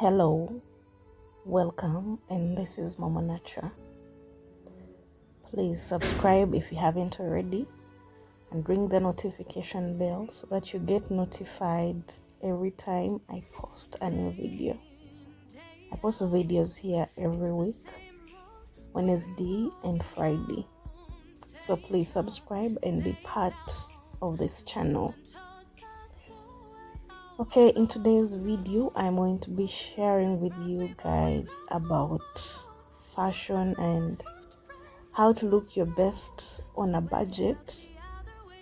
Hello, welcome, and this is Mama Nacha. Please subscribe if you haven't already and ring the notification bell so that you get notified every time I post a new video. I post videos here every week, Wednesday and Friday. So please subscribe and be part of this channel. Okay, in today's video, I'm going to be sharing with you guys about fashion and how to look your best on a budget.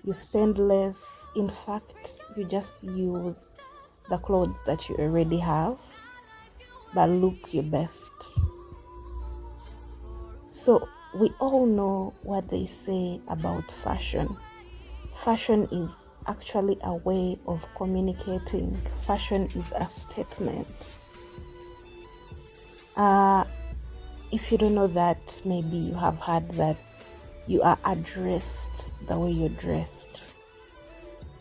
You spend less. In fact, you just use the clothes that you already have, but look your best. So we all know what they say about fashion. Fashion is actually a way of communicating. Fashion is a statement. If you don't know that, maybe you have heard that you are addressed the way you're dressed.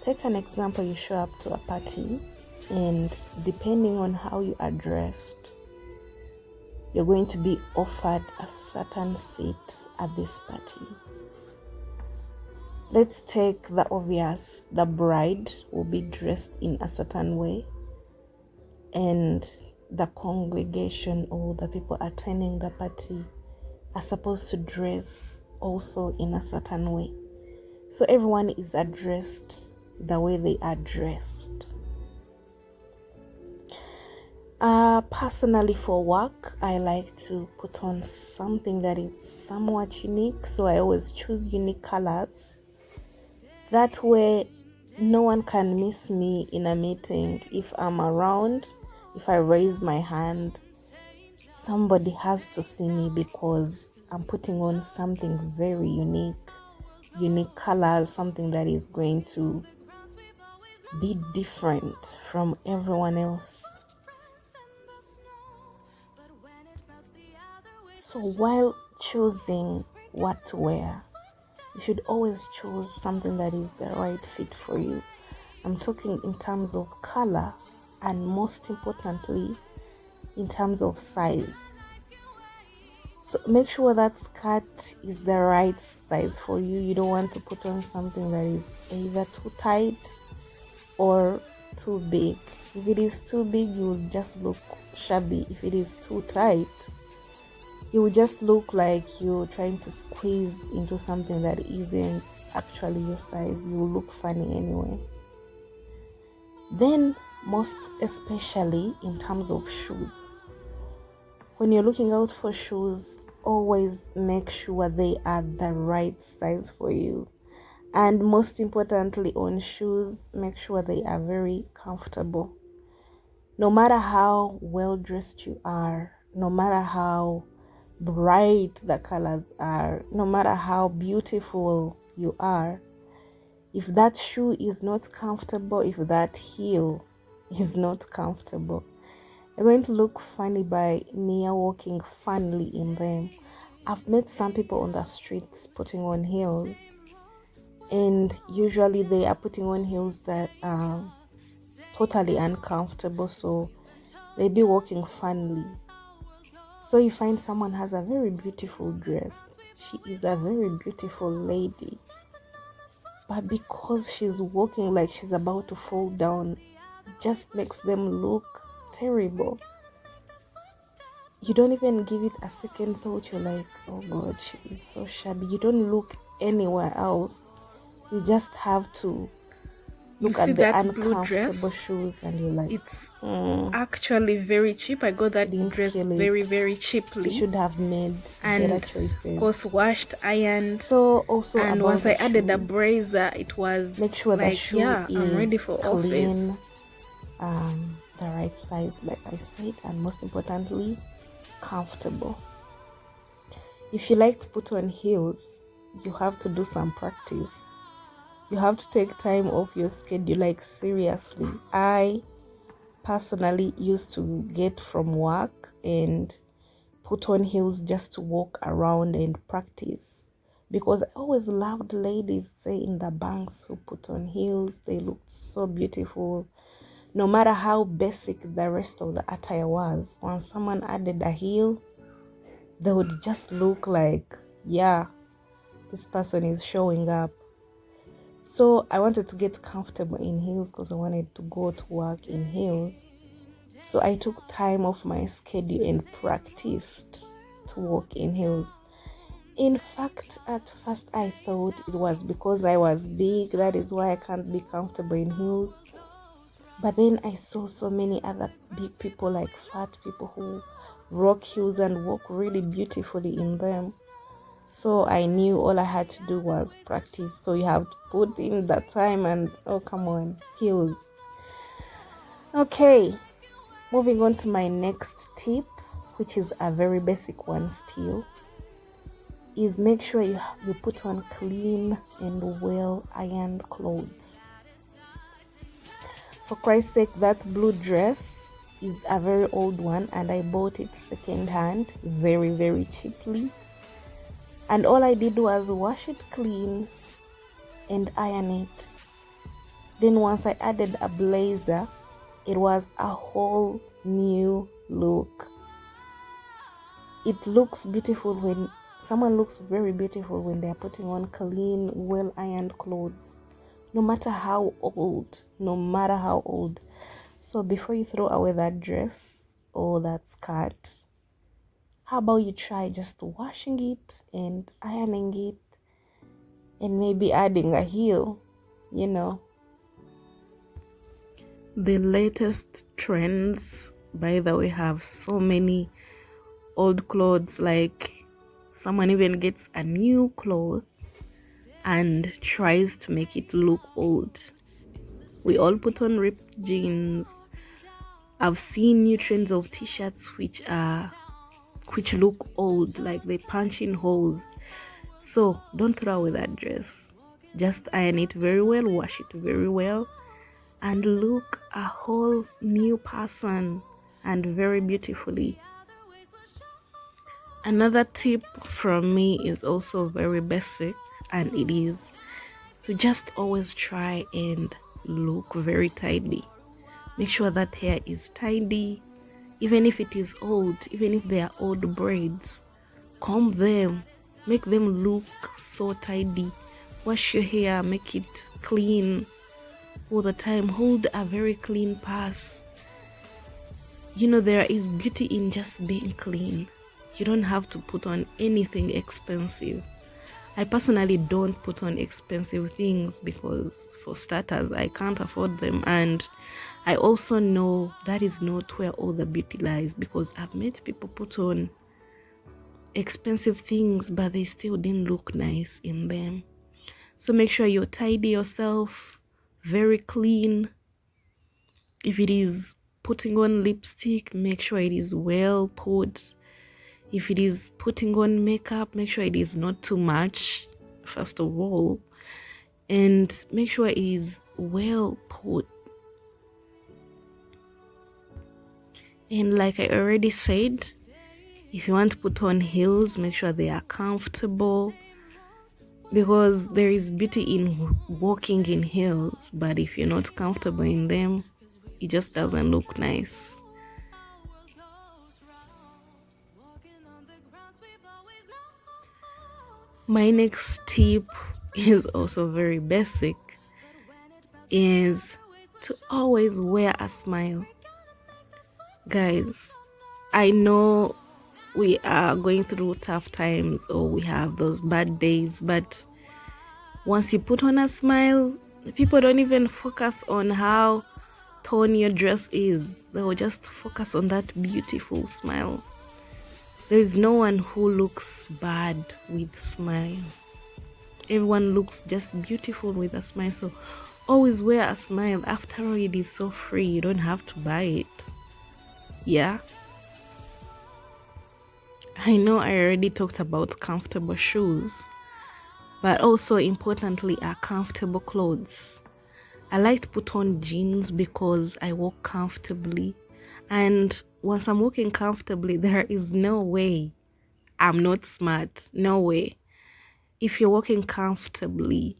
Take an example, you show up to a party, and depending on how you are dressed, you're going to be offered a certain seat at this party. Let's take the obvious. The bride will be dressed in a certain way, and the congregation or the people attending the party are supposed to dress also in a certain way. So everyone is addressed the way they are dressed. Personally, for work, I like to put on something that is somewhat unique. So I always choose unique colors. That way, no one can miss me in a meeting. If I'm around, if I raise my hand, somebody has to see me because I'm putting on something very unique colors, something that is going to be different from everyone else. So while choosing what to wear, you should always choose something that is the right fit for you. I'm talking in terms of color and most importantly, in terms of size. So make sure that skirt is the right size for you. You don't want to put on something that is either too tight or too big. If it is too big, you will just look shabby. If it is too tight, you will just look like you're trying to squeeze into something that isn't actually your size. You will look funny anyway. Then, most especially in terms of shoes. When you're looking out for shoes, always make sure they are the right size for you. And most importantly, on shoes, make sure they are very comfortable. No matter how well dressed you are, no matter how bright the colors are, no matter how beautiful you are, if that shoe is not comfortable, if that heel is not comfortable, you're going to look funny by mere walking funnily in them. I've met some people on the streets putting on heels, and usually they are putting on heels that are totally uncomfortable, so they be walking funnily. So you find someone has a very beautiful dress. She is a very beautiful lady, but because she's walking like she's about to fall down, it just makes them look terrible. You don't even give it a second thought. You're like, oh God, she is so shabby. You don't look anywhere else. You just have to look at the uncomfortable shoes, and you're like, it's actually very cheap. I got that dress very cheaply. She should have made better choices. Of course, washed, ironed. So also, and once I added a brazier, it was make sure like, the shoe is I'm ready for clean, office. The right size, like I said, and most importantly, comfortable. If you like to put on heels, you have to do some practice. You have to take time off your schedule, like seriously. I personally used to get from work and put on heels just to walk around and practice, because I always loved ladies, say in the banks, who put on heels. They looked so beautiful. No matter how basic the rest of the attire was, once someone added a heel, they would just look like, yeah, this person is showing up. So I wanted to get comfortable in heels because I wanted to go to work in heels. So I took time off my schedule and practiced to walk in heels. In fact, at first I thought it was because I was big, that is why I can't be comfortable in heels. But then I saw so many other big people, like fat people, who rock heels and walk really beautifully in them. So I knew all I had to do was practice. So you have to put in the time and, oh, come on, heels. Okay, moving on to my next tip, which is a very basic one still, is make sure you put on clean and well ironed clothes. For Christ's sake, that blue dress is a very old one and I bought it second hand, very, very cheaply. And all I did was wash it clean and iron it. Then once I added a blazer, it was a whole new look. It looks beautiful when someone looks very beautiful when they're putting on clean, well ironed clothes, no matter how old. So before you throw away that dress or that skirt, how about you try just washing it and ironing it and maybe adding a heel, The latest trends, by the way, have so many old clothes, like someone even gets a new cloth and tries to make it look old. We all put on ripped jeans. I've seen new trends of t-shirts which look old, like they punch in holes. So don't throw away that dress. Just iron it very well, wash it very well, and look a whole new person and very beautifully. Another tip from me is also very basic, and it is to just always try and look very tidy. Make sure that hair is tidy, even if it is old, even if they are old braids. Comb them, make them look so tidy. Wash your hair, make it clean all the time. Hold a very clean purse. There is beauty in just being clean. You don't have to put on anything expensive. I personally don't put on expensive things because, for starters, I can't afford them, and I also know that is not where all the beauty lies, because I've met people put on expensive things but they still didn't look nice in them. So make sure you tidy yourself, very clean. If it is putting on lipstick, make sure it is well put. If it is putting on makeup, make sure it is not too much, first of all, and make sure it is well put. And like I already said, if you want to put on heels, make sure they are comfortable, because there is beauty in walking in heels, but if you're not comfortable in them, it just doesn't look nice. My next tip is also very basic, is to always wear a smile. Guys, I know we are going through tough times or we have those bad days, but once you put on a smile, people don't even focus on how torn your dress is. They will just focus on that beautiful smile. There is no one who looks bad with a smile. Everyone looks just beautiful with a smile. So always wear a smile. After all, it is so free. You don't have to buy it. Yeah. I know I already talked about comfortable shoes, but also importantly are comfortable clothes. I like to put on jeans because I walk comfortably, and once I'm walking comfortably, there is no way I'm not smart. No way. If you're walking comfortably,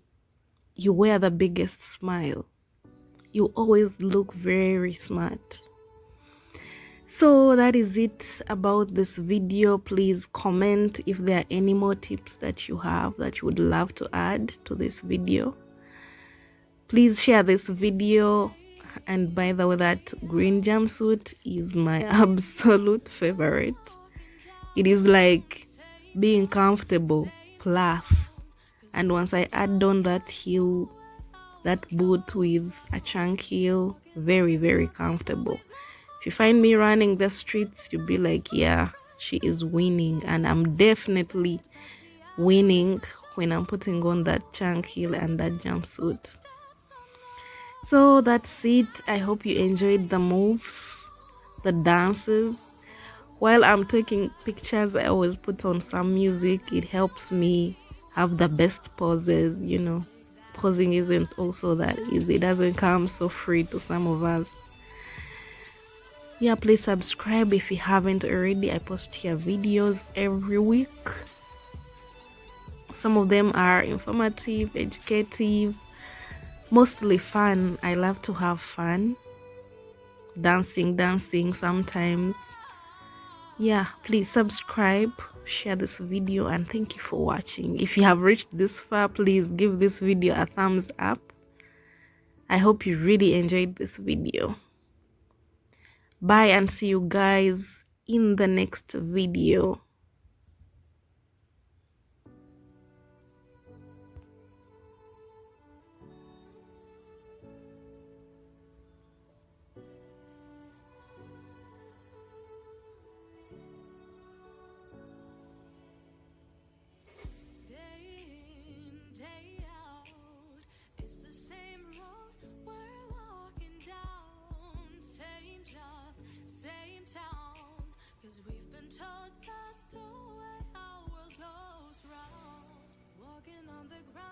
you wear the biggest smile. You always look very smart. So that is it about this video. Please comment if there are any more tips that you have that you would love to add to this video. Please share this video. And by the way, that green jumpsuit is my absolute favorite. It is like being comfortable plus, and once I add on that heel, that boot with a chunk heel, very, very comfortable. If you find me running the streets, you'll be like, yeah, she is winning. And I'm definitely winning when I'm putting on that chunk heel and that jumpsuit. So that's it. I hope you enjoyed the moves, the dances. While I'm taking pictures, I always put on some music. It helps me have the best poses, you know. Posing isn't also that easy. It doesn't come so free to some of us. Yeah, please subscribe if you haven't already. I post here videos every week. Some of them are informative, educative, mostly fun. I love to have fun. Dancing sometimes. Yeah, please subscribe, share this video, and thank you for watching. If you have reached this far, please give this video a thumbs up. I hope you really enjoyed this video. Bye, and see you guys in the next video. Told that's the way our world goes round. Walking on the ground.